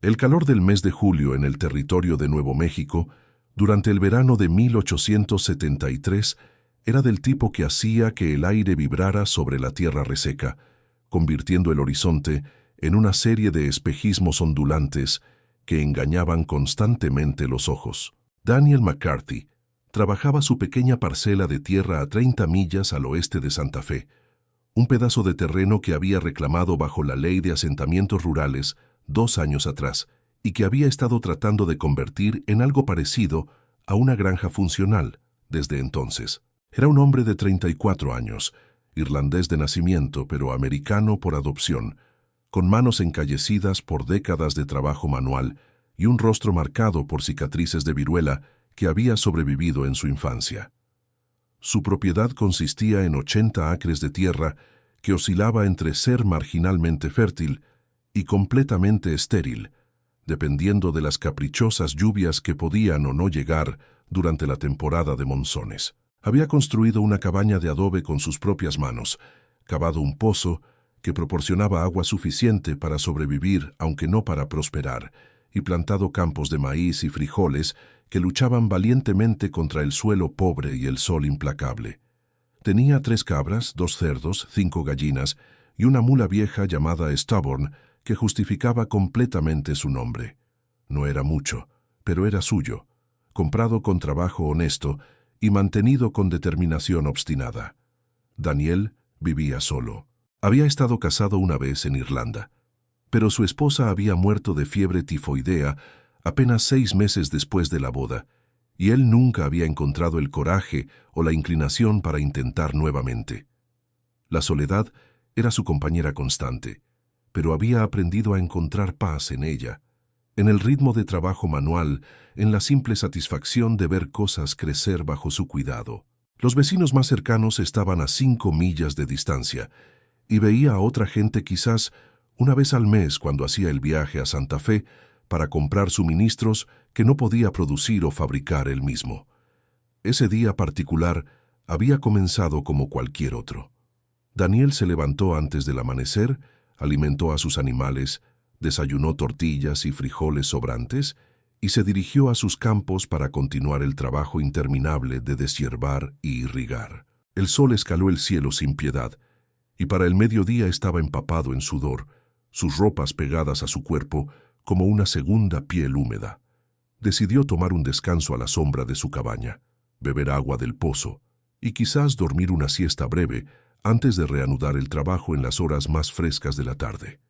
El calor del mes de julio en el territorio de Nuevo México, durante el verano de 1873, era del tipo que hacía que el aire vibrara sobre la tierra reseca, convirtiendo el horizonte en una serie de espejismos ondulantes que engañaban constantemente los ojos. Daniel McCarthy trabajaba su pequeña parcela de tierra a 30 millas al oeste de Santa Fe, un pedazo de terreno que había reclamado bajo la ley de asentamientos rurales 2 años atrás y que había estado tratando de convertir en algo parecido a una granja funcional desde entonces. Era un hombre de 34 años, irlandés de nacimiento pero americano por adopción, con manos encallecidas por décadas de trabajo manual y un rostro marcado por cicatrices de viruela que había sobrevivido en su infancia. Su propiedad consistía en 80 acres de tierra que oscilaba entre ser marginalmente fértil y completamente estéril, dependiendo de las caprichosas lluvias que podían o no llegar durante la temporada de monzones. Había construido una cabaña de adobe con sus propias manos, cavado un pozo que proporcionaba agua suficiente para sobrevivir, aunque no para prosperar, y plantado campos de maíz y frijoles que luchaban valientemente contra el suelo pobre y el sol implacable. Tenía 3 cabras, 2 cerdos, 5 gallinas y una mula vieja llamada Stubborn que justificaba completamente su nombre. No era mucho, pero era suyo, comprado con trabajo honesto y mantenido con determinación obstinada. Daniel vivía solo. Había estado casado una vez en Irlanda, pero su esposa había muerto de fiebre tifoidea apenas 6 meses después de la boda, y él nunca había encontrado el coraje o la inclinación para intentar nuevamente. La soledad era su compañera constante, pero había aprendido a encontrar paz en ella, en el ritmo de trabajo manual, en la simple satisfacción de ver cosas crecer bajo su cuidado. Los vecinos más cercanos estaban a 5 millas de distancia, y veía a otra gente quizás una vez al mes cuando hacía el viaje a Santa Fe para comprar suministros que no podía producir o fabricar él mismo. Ese día particular había comenzado como cualquier otro. Daniel se levantó antes del amanecer, alimentó a sus animales, desayunó tortillas y frijoles sobrantes y se dirigió a sus campos para continuar el trabajo interminable de deshiervar y irrigar. El sol escaló el cielo sin piedad, y para el mediodía estaba empapado en sudor, sus ropas pegadas a su cuerpo como una segunda piel húmeda. Decidió tomar un descanso a la sombra de su cabaña, beber agua del pozo y quizás dormir una siesta breve antes de reanudar el trabajo en las horas más frescas de la tarde.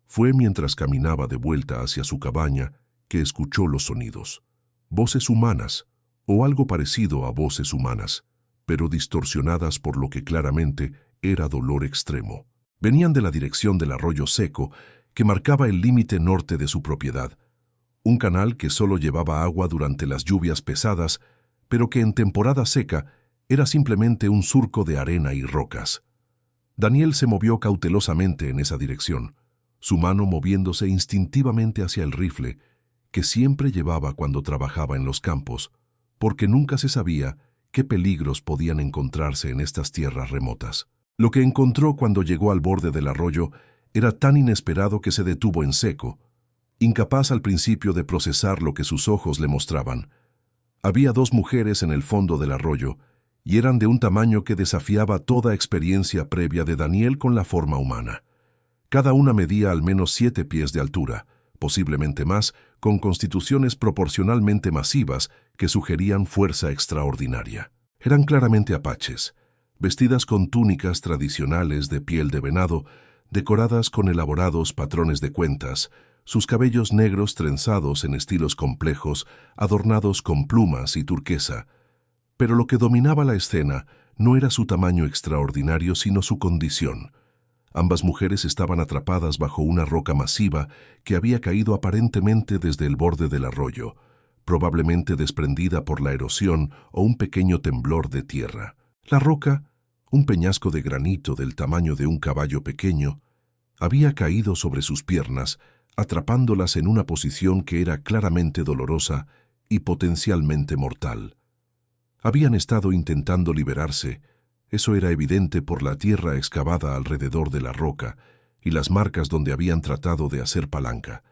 Fue mientras caminaba de vuelta hacia su cabaña que escuchó los sonidos. Voces humanas, o algo parecido a voces humanas, pero distorsionadas por lo que claramente era dolor extremo. Venían de la dirección del arroyo seco que marcaba el límite norte de su propiedad, un canal que solo llevaba agua durante las lluvias pesadas, pero que en temporada seca era simplemente un surco de arena y rocas. Daniel se movió cautelosamente en esa dirección, su mano moviéndose instintivamente hacia el rifle que siempre llevaba cuando trabajaba en los campos, porque nunca se sabía qué peligros podían encontrarse en estas tierras remotas. Lo que encontró cuando llegó al borde del arroyo era tan inesperado que se detuvo en seco, incapaz al principio de procesar lo que sus ojos le mostraban. Había 2 mujeres en el fondo del arroyo, y eran de un tamaño que desafiaba toda experiencia previa de Daniel con la forma humana. Cada una medía al menos 7 pies de altura, posiblemente más, con constituciones proporcionalmente masivas que sugerían fuerza extraordinaria. Eran claramente apaches, vestidas con túnicas tradicionales de piel de venado, decoradas con elaborados patrones de cuentas, sus cabellos negros trenzados en estilos complejos, adornados con plumas y turquesa. Pero lo que dominaba la escena no era su tamaño extraordinario, sino su condición. Ambas mujeres estaban atrapadas bajo una roca masiva que había caído aparentemente desde el borde del arroyo, probablemente desprendida por la erosión o un pequeño temblor de tierra. La roca, un peñasco de granito del tamaño de un caballo pequeño, había caído sobre sus piernas, atrapándolas en una posición que era claramente dolorosa y potencialmente mortal. Habían estado intentando liberarse. Eso era evidente por la tierra excavada alrededor de la roca y las marcas donde habían tratado de hacer palanca,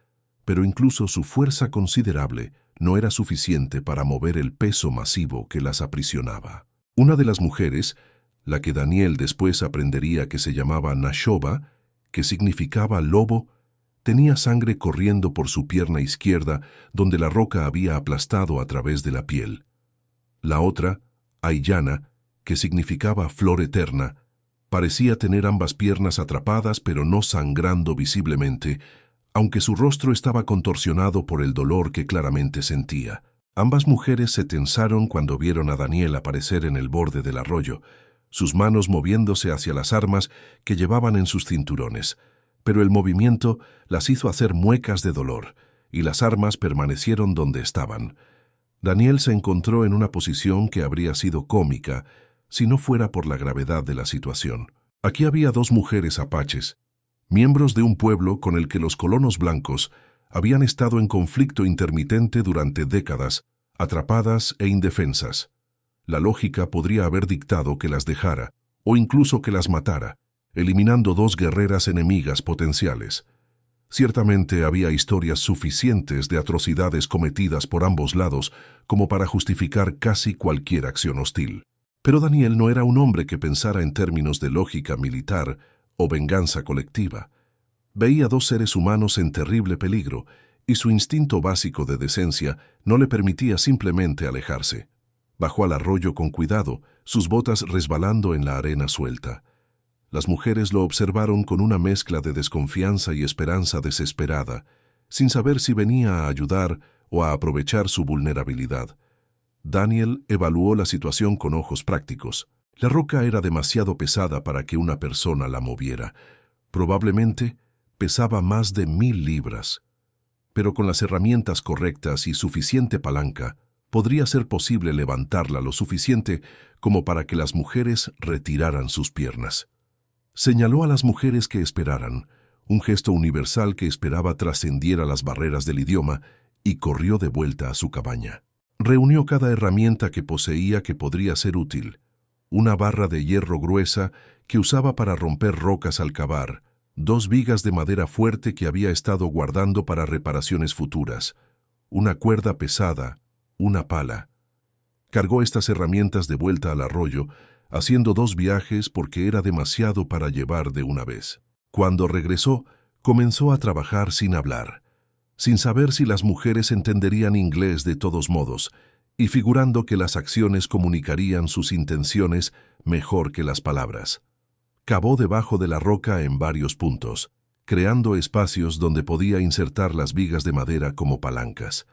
pero incluso su fuerza considerable no era suficiente para mover el peso masivo que las aprisionaba. Una de las mujeres, la que Daniel después aprendería que se llamaba Nashoba, que significaba lobo, tenía sangre corriendo por su pierna izquierda donde la roca había aplastado a través de la piel. La otra, Aiyana, que significaba flor eterna, parecía tener ambas piernas atrapadas pero no sangrando visiblemente, aunque su rostro estaba contorsionado por el dolor que claramente sentía. Ambas mujeres se tensaron cuando vieron a Daniel aparecer en el borde del arroyo, sus manos moviéndose hacia las armas que llevaban en sus cinturones, pero el movimiento las hizo hacer muecas de dolor, y las armas permanecieron donde estaban. Daniel se encontró en una posición que habría sido cómica si no fuera por la gravedad de la situación. Aquí había dos mujeres apaches, miembros de un pueblo con el que los colonos blancos habían estado en conflicto intermitente durante décadas, atrapadas e indefensas. La lógica podría haber dictado que las dejara, o incluso que las matara, eliminando dos guerreras enemigas potenciales. Ciertamente había historias suficientes de atrocidades cometidas por ambos lados como para justificar casi cualquier acción hostil. Pero Daniel no era un hombre que pensara en términos de lógica militar o venganza colectiva. Veía dos seres humanos en terrible peligro, y su instinto básico de decencia no le permitía simplemente alejarse. Bajó al arroyo con cuidado, sus botas resbalando en la arena suelta. Las mujeres lo observaron con una mezcla de desconfianza y esperanza desesperada, sin saber si venía a ayudar o a aprovechar su vulnerabilidad. Daniel evaluó la situación con ojos prácticos. La roca era demasiado pesada para que una persona la moviera. Probablemente pesaba más de 1000 libras. Pero con las herramientas correctas y suficiente palanca, podría ser posible levantarla lo suficiente como para que las mujeres retiraran sus piernas. Señaló a las mujeres que esperaran, un gesto universal que esperaba trascendiera las barreras del idioma, y corrió de vuelta a su cabaña. Reunió cada herramienta que poseía que podría ser útil. Una barra de hierro gruesa que usaba para romper rocas al cavar, 2 vigas de madera fuerte que había estado guardando para reparaciones futuras, una cuerda pesada, una pala. Cargó estas herramientas de vuelta al arroyo, haciendo 2 viajes porque era demasiado para llevar de una vez. Cuando regresó, comenzó a trabajar sin hablar, sin saber si las mujeres entenderían inglés de todos modos, y figurando que las acciones comunicarían sus intenciones mejor que las palabras. Cavó debajo de la roca en varios puntos, creando espacios donde podía insertar las vigas de madera como palancas.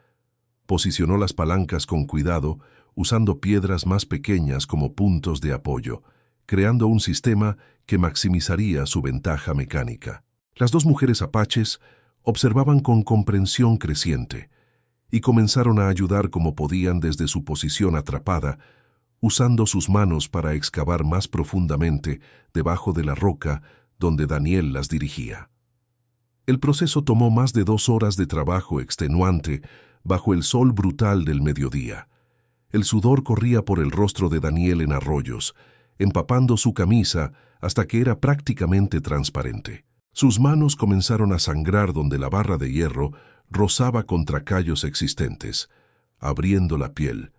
Posicionó las palancas con cuidado, usando piedras más pequeñas como puntos de apoyo, creando un sistema que maximizaría su ventaja mecánica. Las 2 mujeres apaches observaban con comprensión creciente y comenzaron a ayudar como podían desde su posición atrapada, usando sus manos para excavar más profundamente debajo de la roca donde Daniel las dirigía. El proceso tomó más de 2 horas de trabajo extenuante bajo el sol brutal del mediodía. El sudor corría por el rostro de Daniel en arroyos, empapando su camisa hasta que era prácticamente transparente. Sus manos comenzaron a sangrar donde la barra de hierro rozaba contra callos existentes, abriendo la piel,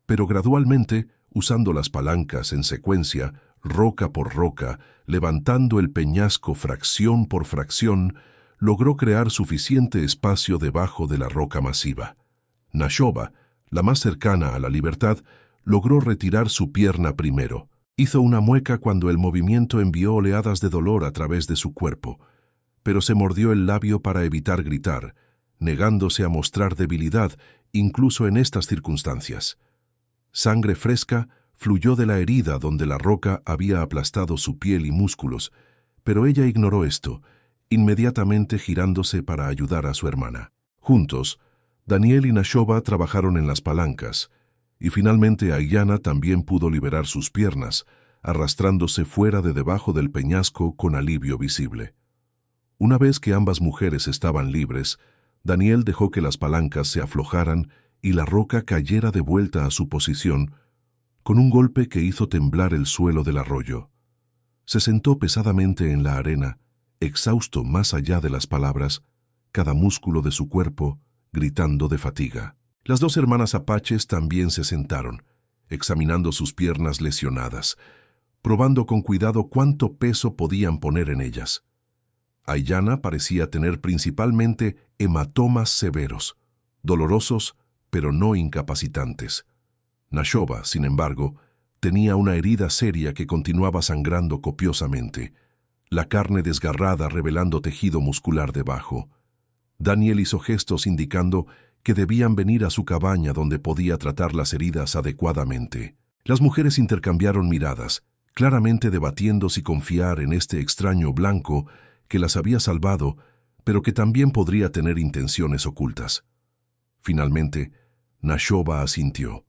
pero gradualmente, usando las palancas en secuencia, roca por roca, levantando el peñasco fracción por fracción, logró crear suficiente espacio debajo de la roca masiva. Nashoba, la más cercana a la libertad, logró retirar su pierna primero. Hizo una mueca cuando el movimiento envió oleadas de dolor a través de su cuerpo, pero se mordió el labio para evitar gritar, negándose a mostrar debilidad incluso en estas circunstancias. Sangre fresca fluyó de la herida donde la roca había aplastado su piel y músculos, pero ella ignoró esto, inmediatamente girándose para ayudar a su hermana. Juntos, Daniel y Nashoba trabajaron en las palancas, y finalmente Aiyana también pudo liberar sus piernas, arrastrándose fuera de debajo del peñasco con alivio visible. Una vez que ambas mujeres estaban libres, Daniel dejó que las palancas se aflojaran y la roca cayera de vuelta a su posición, con un golpe que hizo temblar el suelo del arroyo. Se sentó pesadamente en la arena, exhausto más allá de las palabras, cada músculo de su cuerpo gritando de fatiga. Las dos hermanas apaches también se sentaron, examinando sus piernas lesionadas, probando con cuidado cuánto peso podían poner en ellas. Aiyana parecía tener principalmente hematomas severos, dolorosos pero no incapacitantes. Nashoba, sin embargo, tenía una herida seria que continuaba sangrando copiosamente, la carne desgarrada revelando tejido muscular debajo. Daniel hizo gestos indicando que debían venir a su cabaña donde podía tratar las heridas adecuadamente. Las mujeres intercambiaron miradas, claramente debatiendo si confiar en este extraño blanco que las había salvado, pero que también podría tener intenciones ocultas. Finalmente, Nashoba asintió,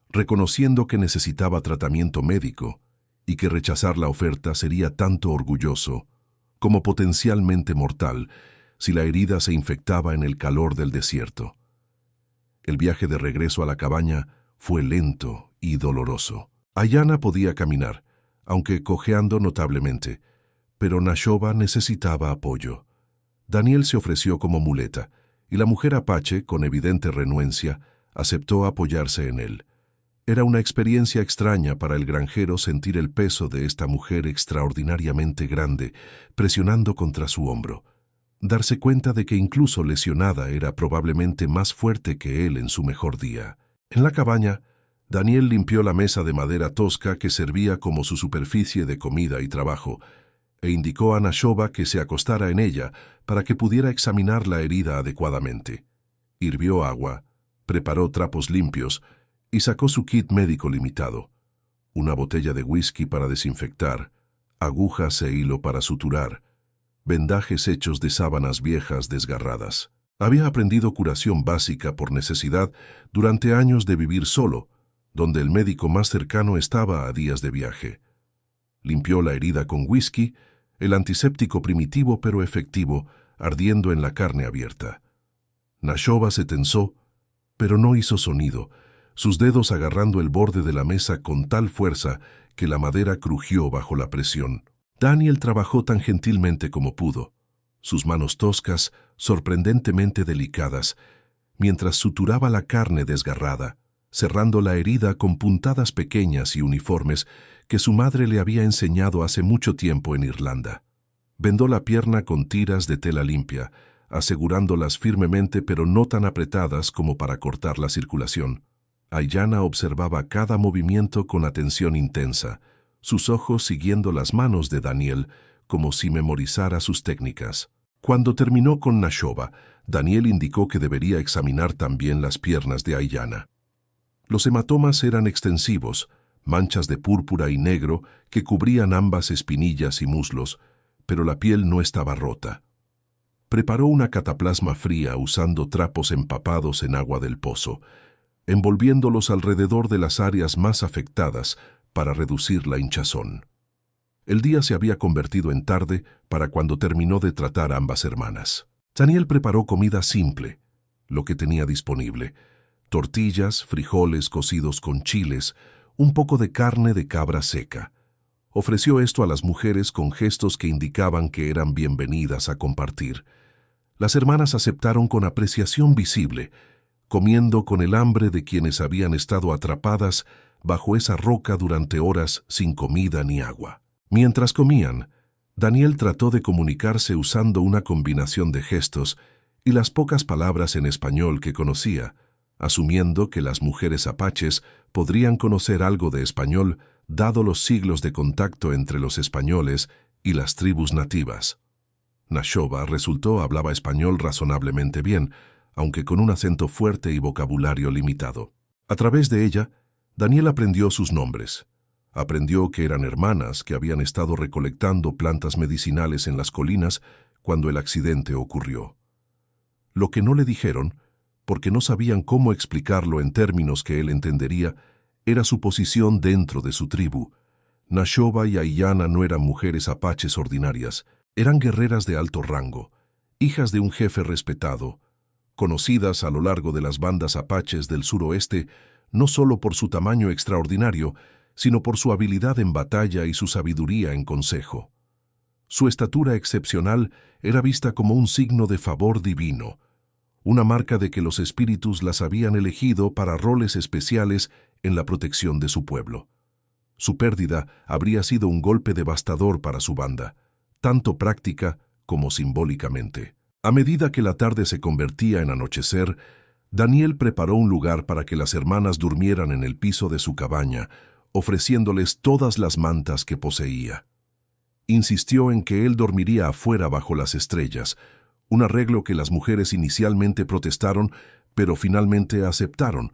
reconociendo que necesitaba tratamiento médico y que rechazar la oferta sería tanto orgulloso como potencialmente mortal si la herida se infectaba en el calor del desierto. El viaje de regreso a la cabaña fue lento y doloroso. Aiyana podía caminar, aunque cojeando notablemente, pero Nashoba necesitaba apoyo. Daniel se ofreció como muleta, y la mujer apache, con evidente renuencia, aceptó apoyarse en él. Era una experiencia extraña para el granjero sentir el peso de esta mujer extraordinariamente grande presionando contra su hombro. Darse cuenta de que incluso lesionada era probablemente más fuerte que él en su mejor día. En la cabaña, Daniel limpió la mesa de madera tosca que servía como su superficie de comida y trabajo, e indicó a Nashoba que se acostara en ella para que pudiera examinar la herida adecuadamente. Hirvió agua, preparó trapos limpios y sacó su kit médico limitado: una botella de whisky para desinfectar, agujas e hilo para suturar, vendajes hechos de sábanas viejas desgarradas. Había aprendido curación básica por necesidad durante años de vivir solo, donde el médico más cercano estaba a días de viaje. Limpió la herida con whisky, el antiséptico primitivo pero efectivo, ardiendo en la carne abierta. Nashoba se tensó, pero no hizo sonido, sus dedos agarrando el borde de la mesa con tal fuerza que la madera crujió bajo la presión. Daniel trabajó tan gentilmente como pudo, sus manos toscas, sorprendentemente delicadas, mientras suturaba la carne desgarrada, cerrando la herida con puntadas pequeñas y uniformes que su madre le había enseñado hace mucho tiempo en Irlanda. Vendó la pierna con tiras de tela limpia, asegurándolas firmemente pero no tan apretadas como para cortar la circulación. Aiyana observaba cada movimiento con atención intensa, sus ojos siguiendo las manos de Daniel como si memorizara sus técnicas. Cuando terminó con Nashoba, Daniel indicó que debería examinar también las piernas de Aiyana. Los hematomas eran extensivos, manchas de púrpura y negro que cubrían ambas espinillas y muslos, pero la piel no estaba rota. Preparó una cataplasma fría usando trapos empapados en agua del pozo, envolviéndolos alrededor de las áreas más afectadas para reducir la hinchazón. El día se había convertido en tarde para cuando terminó de tratar a ambas hermanas. Daniel preparó comida simple, lo que tenía disponible: tortillas, frijoles cocidos con chiles, un poco de carne de cabra seca. Ofreció esto a las mujeres con gestos que indicaban que eran bienvenidas a compartir. Las hermanas aceptaron con apreciación visible, comiendo con el hambre de quienes habían estado atrapadas bajo esa roca durante horas sin comida ni agua. Mientras comían, Daniel trató de comunicarse usando una combinación de gestos y las pocas palabras en español que conocía, asumiendo que las mujeres apaches podrían conocer algo de español dado los siglos de contacto entre los españoles y las tribus nativas. Nashoba resultó hablaba español razonablemente bien, aunque con un acento fuerte y vocabulario limitado. A través de ella, Daniel aprendió sus nombres. Aprendió que eran hermanas que habían estado recolectando plantas medicinales en las colinas cuando el accidente ocurrió. Lo que no le dijeron, porque no sabían cómo explicarlo en términos que él entendería, era su posición dentro de su tribu. Nashoba y Aiyana no eran mujeres apaches ordinarias, eran guerreras de alto rango, hijas de un jefe respetado, conocidas a lo largo de las bandas apaches del suroeste no solo por su tamaño extraordinario, sino por su habilidad en batalla y su sabiduría en consejo. Su estatura excepcional era vista como un signo de favor divino, una marca de que los espíritus las habían elegido para roles especiales en la protección de su pueblo. Su pérdida habría sido un golpe devastador para su banda, tanto práctica como simbólicamente. A medida que la tarde se convertía en anochecer, Daniel preparó un lugar para que las hermanas durmieran en el piso de su cabaña, ofreciéndoles todas las mantas que poseía. Insistió en que él dormiría afuera bajo las estrellas, un arreglo que las mujeres inicialmente protestaron, pero finalmente aceptaron,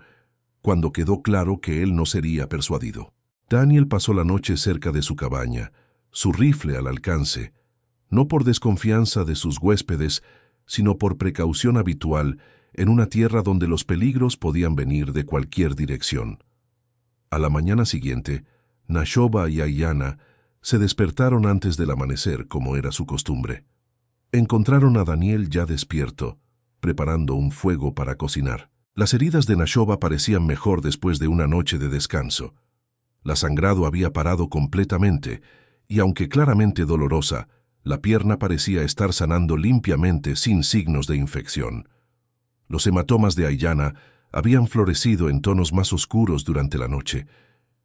cuando quedó claro que él no sería persuadido. Daniel pasó la noche cerca de su cabaña, su rifle al alcance, no por desconfianza de sus huéspedes, sino por precaución habitual en una tierra donde los peligros podían venir de cualquier dirección. A la mañana siguiente, Nashoba y Aiyana se despertaron antes del amanecer, como era su costumbre. Encontraron a Daniel ya despierto, preparando un fuego para cocinar. Las heridas de Nashoba parecían mejor después de una noche de descanso. La sangrado había parado completamente, y aunque claramente dolorosa, la pierna parecía estar sanando limpiamente sin signos de infección. Los hematomas de Aiyana habían florecido en tonos más oscuros durante la noche,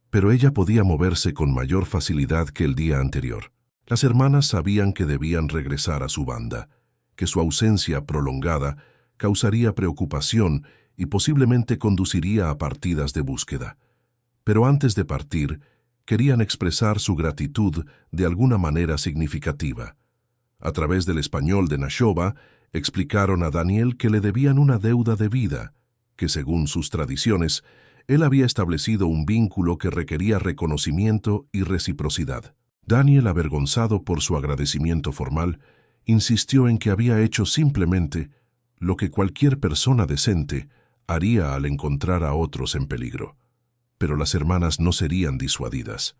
pero ella podía moverse con mayor facilidad que el día anterior. Las hermanas sabían que debían regresar a su banda, que su ausencia prolongada causaría preocupación y posiblemente conduciría a partidas de búsqueda. Pero antes de partir, querían expresar su gratitud de alguna manera significativa. A través del español de Nashoba, explicaron a Daniel que le debían una deuda de vida, que según sus tradiciones, él había establecido un vínculo que requería reconocimiento y reciprocidad. Daniel, avergonzado por su agradecimiento formal, insistió en que había hecho simplemente lo que cualquier persona decente haría al encontrar a otros en peligro. Pero las hermanas no serían disuadidas.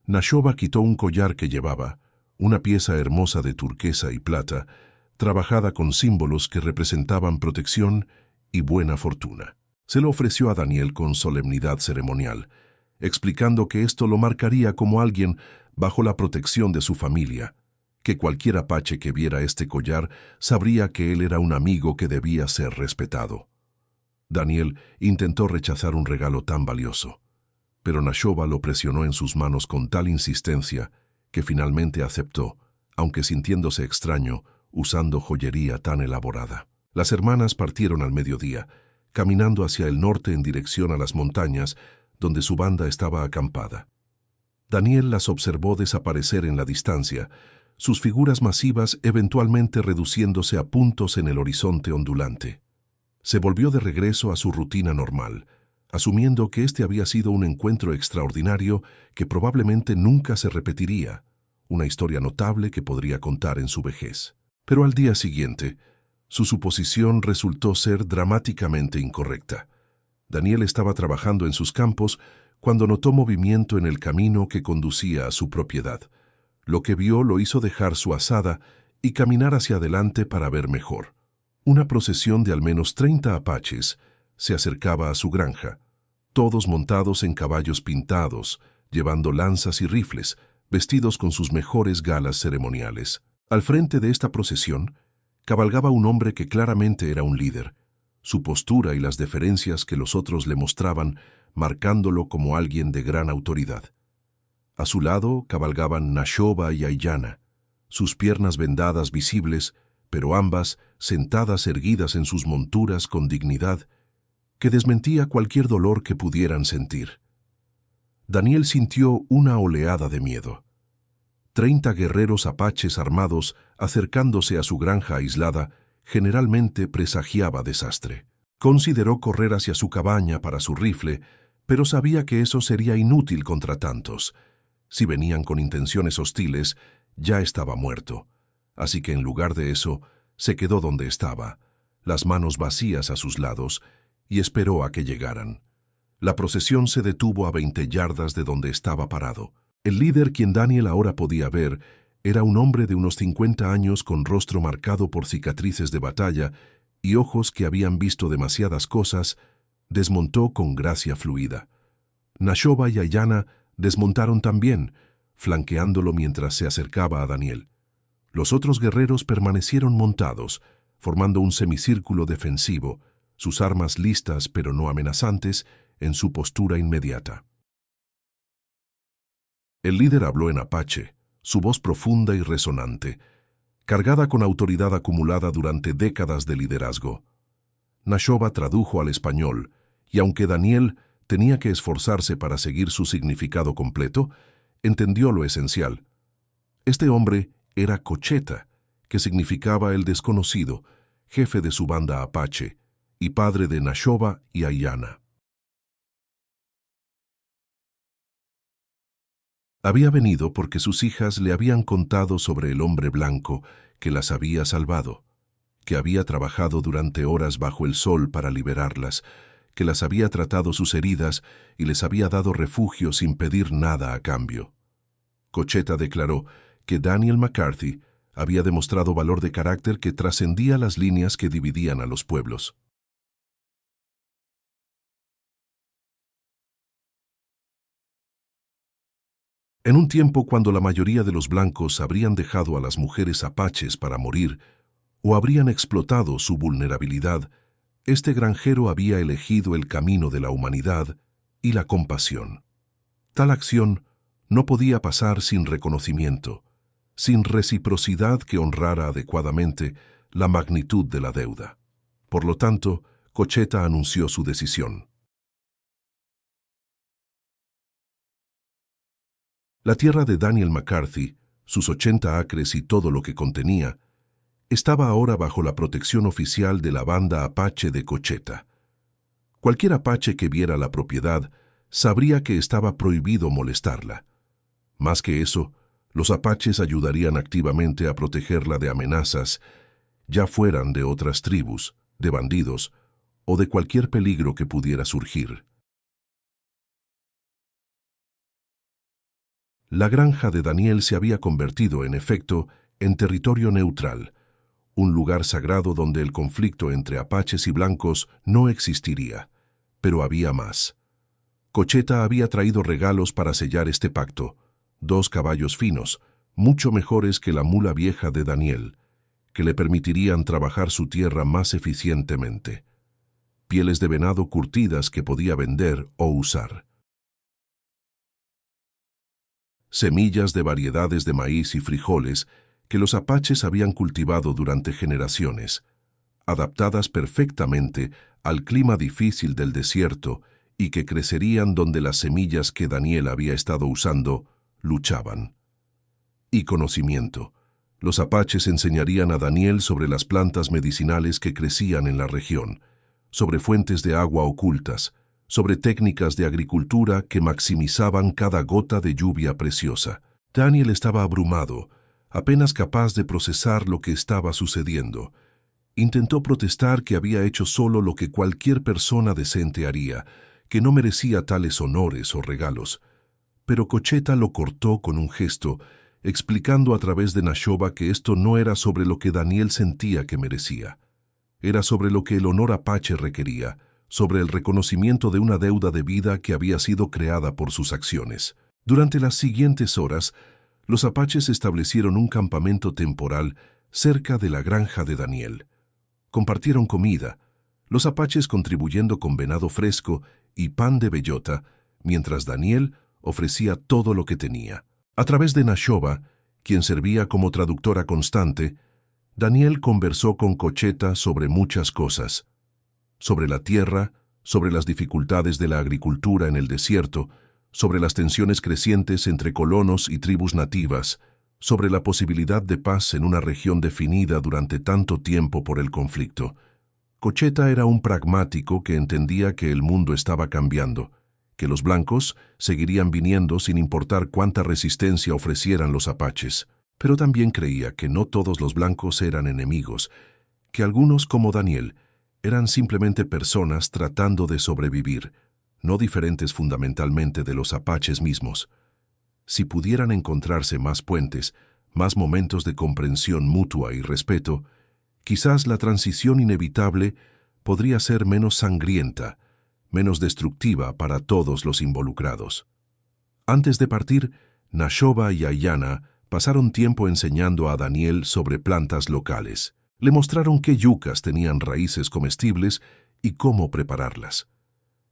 Nashoba quitó un collar que llevaba, una pieza hermosa de turquesa y plata, trabajada con símbolos que representaban protección y buena fortuna. Se lo ofreció a Daniel con solemnidad ceremonial, explicando que esto lo marcaría como alguien bajo la protección de su familia, que cualquier apache que viera este collar sabría que él era un amigo que debía ser respetado. Daniel intentó rechazar un regalo tan valioso, pero Nashoba lo presionó en sus manos con tal insistencia que finalmente aceptó, aunque sintiéndose extraño, usando joyería tan elaborada. Las hermanas partieron al mediodía, caminando hacia el norte en dirección a las montañas, donde su banda estaba acampada. Daniel las observó desaparecer en la distancia, sus figuras masivas eventualmente reduciéndose a puntos en el horizonte ondulante. Se volvió de regreso a su rutina normal, asumiendo que este había sido un encuentro extraordinario que probablemente nunca se repetiría, una historia notable que podría contar en su vejez. Pero al día siguiente, su suposición resultó ser dramáticamente incorrecta. Daniel estaba trabajando en sus campos cuando notó movimiento en el camino que conducía a su propiedad. Lo que vio lo hizo dejar su azada y caminar hacia adelante para ver mejor. Una procesión de al menos 30 apaches se acercaba a su granja, todos montados en caballos pintados, llevando lanzas y rifles, vestidos con sus mejores galas ceremoniales. Al frente de esta procesión, cabalgaba un hombre que claramente era un líder, su postura y las deferencias que los otros le mostraban, marcándolo como alguien de gran autoridad. A su lado cabalgaban Nashoba y Aiyana, sus piernas vendadas visibles, pero ambas sentadas erguidas en sus monturas con dignidad, que desmentía cualquier dolor que pudieran sentir. Daniel sintió una oleada de miedo. 30 guerreros apaches armados acercándose a su granja aislada generalmente presagiaba desastre. Consideró correr hacia su cabaña para su rifle, pero sabía que eso sería inútil contra tantos. Si venían con intenciones hostiles, ya estaba muerto. Así que en lugar de eso, se quedó donde estaba, las manos vacías a sus lados, y esperó a que llegaran. La procesión se detuvo a 20 yardas de donde estaba parado. El líder, quien Daniel ahora podía ver, era un hombre de unos 50 años con rostro marcado por cicatrices de batalla y ojos que habían visto demasiadas cosas. Desmontó con gracia fluida. Nashoba y Aiyana desmontaron también, flanqueándolo mientras se acercaba a Daniel. Los otros guerreros permanecieron montados, formando un semicírculo defensivo, sus armas listas pero no amenazantes, en su postura inmediata. El líder habló en apache, su voz profunda y resonante, cargada con autoridad acumulada durante décadas de liderazgo. Nashoba tradujo al español, y aunque Daniel tenía que esforzarse para seguir su significado completo, entendió lo esencial. Este hombre era Cocheta, que significaba el desconocido, jefe de su banda apache, y padre de Nashoba y Aiyana. Había venido porque sus hijas le habían contado sobre el hombre blanco que las había salvado, que había trabajado durante horas bajo el sol para liberarlas, que las había tratado sus heridas y les había dado refugio sin pedir nada a cambio. Cocheta declaró que Daniel McCarthy había demostrado valor de carácter que trascendía las líneas que dividían a los pueblos. En un tiempo cuando la mayoría de los blancos habrían dejado a las mujeres apaches para morir o habrían explotado su vulnerabilidad, este granjero había elegido el camino de la humanidad y la compasión. Tal acción no podía pasar sin reconocimiento, sin reciprocidad que honrara adecuadamente la magnitud de la deuda. Por lo tanto, Cocheta anunció su decisión. La tierra de Daniel McCarthy, sus 80 acres y todo lo que contenía, estaba ahora bajo la protección oficial de la banda apache de Cocheta. Cualquier apache que viera la propiedad sabría que estaba prohibido molestarla. Más que eso, los apaches ayudarían activamente a protegerla de amenazas, ya fueran de otras tribus, de bandidos o de cualquier peligro que pudiera surgir. La granja de Daniel se había convertido, en efecto, en territorio neutral, un lugar sagrado donde el conflicto entre apaches y blancos no existiría. Pero había más. Cocheta había traído regalos para sellar este pacto, 2 caballos finos, mucho mejores que la mula vieja de Daniel, que le permitirían trabajar su tierra más eficientemente. Pieles de venado curtidas que podía vender o usar. Semillas de variedades de maíz y frijoles que los apaches habían cultivado durante generaciones, adaptadas perfectamente al clima difícil del desierto y que crecerían donde las semillas que Daniel había estado usando luchaban. Y conocimiento. Los apaches enseñarían a Daniel sobre las plantas medicinales que crecían en la región, sobre fuentes de agua ocultas, sobre técnicas de agricultura que maximizaban cada gota de lluvia preciosa. Daniel estaba abrumado, apenas capaz de procesar lo que estaba sucediendo. Intentó protestar que había hecho solo lo que cualquier persona decente haría, que no merecía tales honores o regalos. Pero Cocheta lo cortó con un gesto, explicando a través de Nashoba que esto no era sobre lo que Daniel sentía que merecía. Era sobre lo que el honor apache requería, sobre el reconocimiento de una deuda de vida que había sido creada por sus acciones. Durante las siguientes horas, los apaches establecieron un campamento temporal cerca de la granja de Daniel. Compartieron comida, los apaches contribuyendo con venado fresco y pan de bellota, mientras Daniel ofrecía todo lo que tenía. A través de Nashoba, quien servía como traductora constante, Daniel conversó con Cocheta sobre muchas cosas, sobre la tierra, sobre las dificultades de la agricultura en el desierto, sobre las tensiones crecientes entre colonos y tribus nativas, sobre la posibilidad de paz en una región definida durante tanto tiempo por el conflicto. Cocheta era un pragmático que entendía que el mundo estaba cambiando, que los blancos seguirían viniendo sin importar cuánta resistencia ofrecieran los apaches, pero también creía que no todos los blancos eran enemigos, que algunos, como Daniel, eran simplemente personas tratando de sobrevivir, no diferentes fundamentalmente de los apaches mismos. Si pudieran encontrarse más puentes, más momentos de comprensión mutua y respeto, quizás la transición inevitable podría ser menos sangrienta, menos destructiva para todos los involucrados. Antes de partir, Nashoba y Aiyana Pasaron tiempo enseñando a Daniel sobre plantas locales. Le mostraron qué yucas tenían raíces comestibles y cómo prepararlas.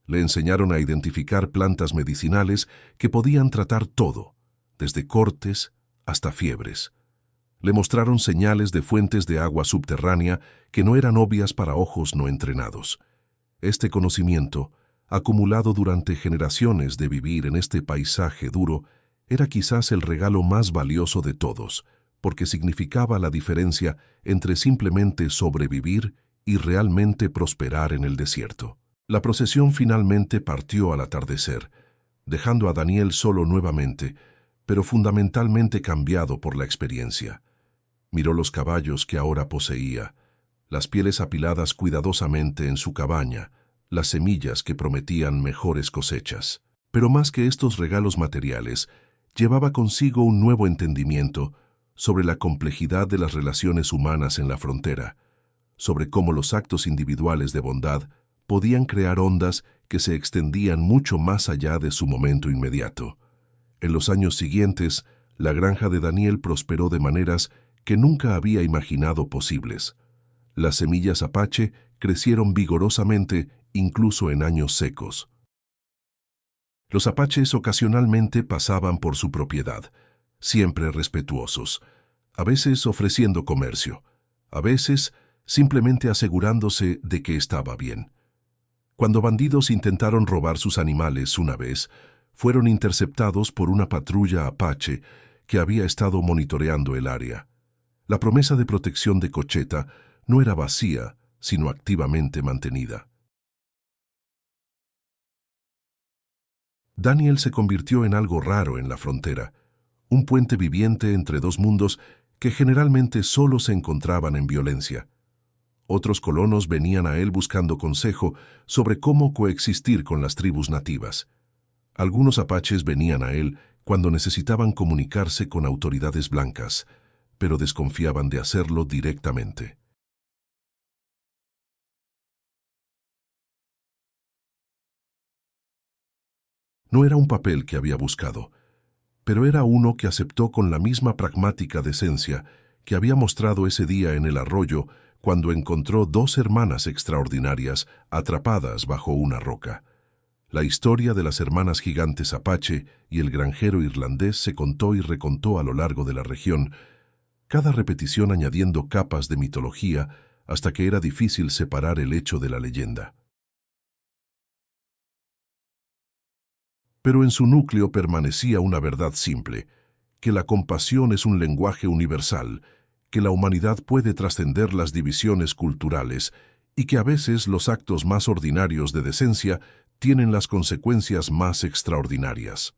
Le enseñaron a identificar plantas medicinales que podían tratar todo, desde cortes hasta fiebres. Le mostraron señales de fuentes de agua subterránea que no eran obvias para ojos no entrenados. Este conocimiento, acumulado durante generaciones de vivir en este paisaje duro, era quizás el regalo más valioso de todos, porque significaba la diferencia entre simplemente sobrevivir y realmente prosperar en el desierto. La procesión finalmente partió al atardecer, dejando a Daniel solo nuevamente, pero fundamentalmente cambiado por la experiencia. Miró los caballos que ahora poseía, las pieles apiladas cuidadosamente en su cabaña, las semillas que prometían mejores cosechas. Pero más que estos regalos materiales, llevaba consigo un nuevo entendimiento sobre la complejidad de las relaciones humanas en la frontera, sobre cómo los actos individuales de bondad podían crear ondas que se extendían mucho más allá de su momento inmediato. En los años siguientes, la granja de Daniel prosperó de maneras que nunca había imaginado posibles. Las semillas apache crecieron vigorosamente incluso en años secos. Los apaches ocasionalmente pasaban por su propiedad, siempre respetuosos, a veces ofreciendo comercio, a veces simplemente asegurándose de que estaba bien. Cuando bandidos intentaron robar sus animales una vez, fueron interceptados por una patrulla apache que había estado monitoreando el área. La promesa de protección de Cocheta no era vacía, sino activamente mantenida. Daniel se convirtió en algo raro en la frontera, un puente viviente entre dos mundos que generalmente solo se encontraban en violencia. Otros colonos venían a él buscando consejo sobre cómo coexistir con las tribus nativas. Algunos apaches venían a él cuando necesitaban comunicarse con autoridades blancas, pero desconfiaban de hacerlo directamente. No era un papel que había buscado, pero era uno que aceptó con la misma pragmática decencia que había mostrado ese día en el arroyo cuando encontró dos hermanas extraordinarias atrapadas bajo una roca. La historia de las hermanas gigantes apache y el granjero irlandés se contó y recontó a lo largo de la región, cada repetición añadiendo capas de mitología hasta que era difícil separar el hecho de la leyenda. Pero en su núcleo permanecía una verdad simple, que la compasión es un lenguaje universal, que la humanidad puede trascender las divisiones culturales y que a veces los actos más ordinarios de decencia tienen las consecuencias más extraordinarias.